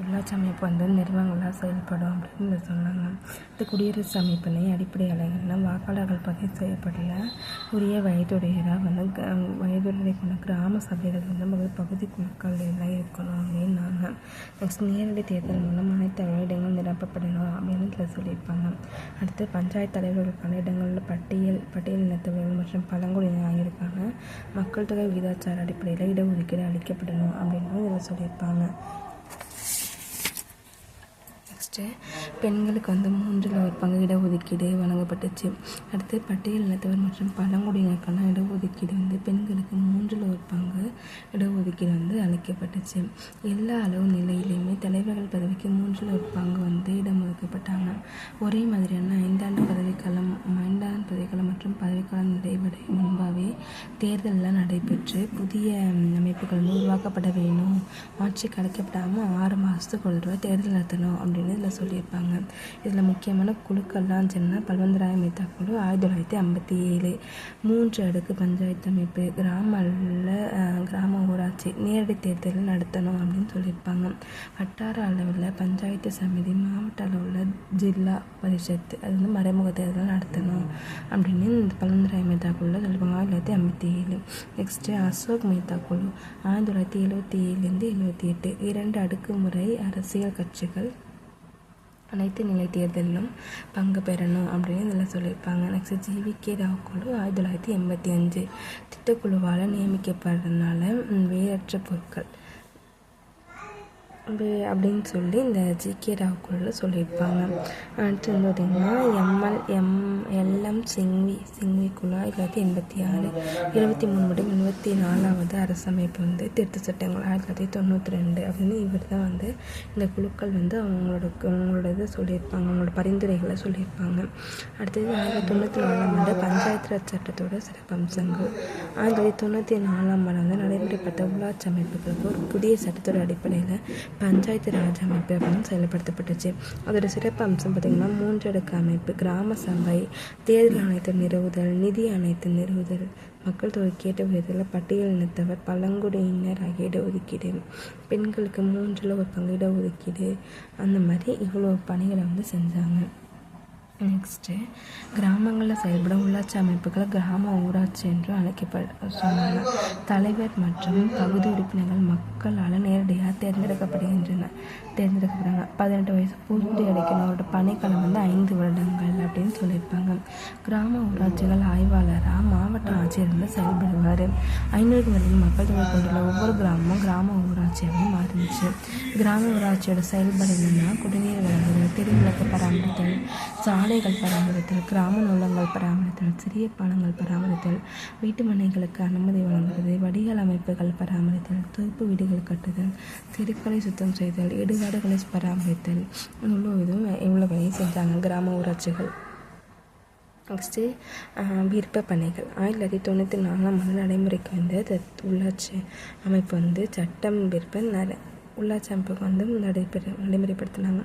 உள்ளாட்சி அமைப்பு நிறுவனங்களாக செயல்படும் அப்படின்னு சொன்னாங்க. இந்த குடியரசு அமைப்பினை அடிப்படையாளர்கள்னா வாக்காளர்கள் பதிவு செய்யப்படல உரிய வயதுடையராக வயதுடைய கொண்ட கிராம சபைகள் பகுதி குழுக்கள் எல்லாம் இருக்கணும் அப்படின்னாங்க. நெக்ஸ்ட் நேரடி தேர்தல் மூலம் அனைத்து இடங்கள் நிரப்பப்படணும் அப்படின்னு சொல்லியிருப்பாங்க. அடுத்து பஞ்சாயத்து தலைவர்களுக்கான இடங்களில் பட்டியல் இனத்தவர்கள் மற்றும் பழங்குடியினர் ஆகியோருக்கான மக்கள் தொகை விகிதாச்சார அடிப்படையில் இடஒதுக்கீடு அளிக்கப்படணும் அப்படின்னு இதில் சொல்லியிருப்பாங்க. பெண்களுக்கு 1/3 இடஒதுக்கீடு வழங்கப்பட்டுச்சு. அடுத்து பட்டியல் இனத்தவர் மற்றும் பழங்குடியினருக்கான இடஒதுக்கீடு பெண்களுக்கு 3/4 இடஒதுக்கீடு அளிக்கப்பட்டுச்சு. எல்லா அளவு நிலையிலையுமே தலைவர்கள் பதவிக்கு 3/4 இடம் ஒதுக்கப்பட்டாங்க. ஒரே மாதிரியான 5 ஆண்டு பதவிக்காலம் மற்றும் பதவிக்காலம் நிறைவடைய முன்பாகவே தேர்தலெல்லாம் நடைபெற்று புதிய அமைப்புகள் உருவாக்கப்பட வேணும். ஆட்சிக்கு அழைக்கப்படாமல் 6 மாதத்துக்கு ஒரு தடவை தேர்தல் நடத்தணும் அப்படின்னு இதில் சொல்லியிருப்பாங்க. இதில் முக்கியமான குழுக்கள்லாம் சொன்னா பல்வந்தராய மேத்தா குழு 1957, 3 அடுக்கு பஞ்சாயத்து அமைப்பு, கிராம ஊராட்சி நேரடி தேர்தல் நடத்தணும் அப்படின்னு சொல்லியிருப்பாங்க. வட்டார அளவில் பஞ்சாயத்து சமிதி, மாவட்ட அளவில் ஜில்லா பரிஷத்து அது மறைமுக தேர்தல் நடத்தணும் அப்படின்னு இந்த பல்வந்தராய மேத்தா குழு சொல்லியிருப்பாங்க. 1957. நெக்ஸ்ட்டு அசோக் மேத்தா குழு 1977 78 2 அடுக்கு முறை அரசியல் கட்சிகள் அனைத்து நிலை தேர்தலிலும் பங்கு பெறணும் அப்படின்னு இதில் சொல்லியிருப்பாங்க. நெக்ஸ்ட் ஜி.வி.கே. ராவ் குழு 1985 திட்டக்குழுவால் நியமிக்கப்படுறதுனால வேறற்ற பொருட்கள் அப்படின்னு சொல்லி இந்த ஜி.கே. ராவ் குழுவில் சொல்லியிருப்பாங்க. அடுத்து பார்த்திங்கன்னா எல்.எம். சிங்வி குழு 1986 23 முடியும் 24வது அரசமைப்பு திருத்த சட்டங்கள் 1992 அப்படின்னு இவர் தான் இந்த குழுக்கள் அவங்களோட இதை சொல்லியிருப்பாங்க, அவங்களோட பரிந்துரைகளை சொல்லியிருப்பாங்க. அடுத்தது 1994 பஞ்சாயத்து ராஜ் சட்டத்தோட சிறப்பம்சங்கள். 1994 நடைமுறைப்பட்ட உள்ளாட்சி அமைப்புகளுக்கு ஒரு புதிய சட்டத்தோட அடிப்படையில் பஞ்சாயத்து ராஜ் அமைப்பு அப்படின்னு செயல்படுத்தப்பட்டுச்சு. அதோட சிறப்பு அம்சம் பார்த்திங்கன்னா 3 அடுக்கு அமைப்பு, கிராம சபை, தேர்தல் ஆணையத்தை நிறுவுதல், நிதி ஆணையத்தை நிறுவுதல், மக்கள் தொகை கேட்ட விதத்தில் பட்டியல் இனத்தவர், பழங்குடியினர் ஆகிய இடஒதுக்கீடு, பெண்களுக்கு 3/4 இடஒதுக்கீடு, அந்த மாதிரி இவ்வளோ பணிகளை செஞ்சாங்க. நெக்ஸ்ட்டு கிராமங்களில் செயல்படும் உள்ளாட்சி அமைப்புகள் கிராம ஊராட்சி என்று சொன்னாங்க. தலைவர் மற்றும் பகுதி உறுப்பினர்கள் மக்களால் நேரடியாக தேர்ந்தெடுக்கப்படுறாங்க. 18 வயசு பூர்த்தி அடைக்கிறவரோட பணிக்காலம் 5 வருடங்கள் அப்படின்னு சொல்லியிருப்பாங்க. கிராம ஊராட்சிகள் ஆய்வாளராக மாவட்ட ஆட்சியர் செயல்படுவார். 500 வரைக்கும் மக்கள் தொகை கொண்டுள்ள ஒவ்வொரு கிராமமும் கிராம ஊராட்சியாக மாறிடுச்சு. கிராம ஊராட்சியோட செயல்பாடு குடிநீர் வழங்குதல், தெருவிளக்கு பராமரித்தல், சாலைகள் பராமரித்தல், கிராம நூலகங்கள் பராமரித்தல், சிறிய பாலங்கள் பராமரித்தல், வீட்டு மனைகளுக்கு அனுமதி வழங்குவது, வடிகால் அமைப்புகள் பராமரித்தல், தொகுப்பு வீடுகள் கட்டுதல், தெருக்களை சுத்தம் செய்தல், இடுகாடுகளை பராமரித்தல், இவ்வளோ வேலையை செஞ்சாங்க கிராம ஊராட்சிகள். நெக்ஸ்ட்டு விருப்ப பணிகள். 1994 நடைமுறைக்கு உள்ளாட்சி அமைப்பு சட்டம் உள்ளாட்சி அமைப்புக்கு நடைமுறைப்படுத்தினாங்க.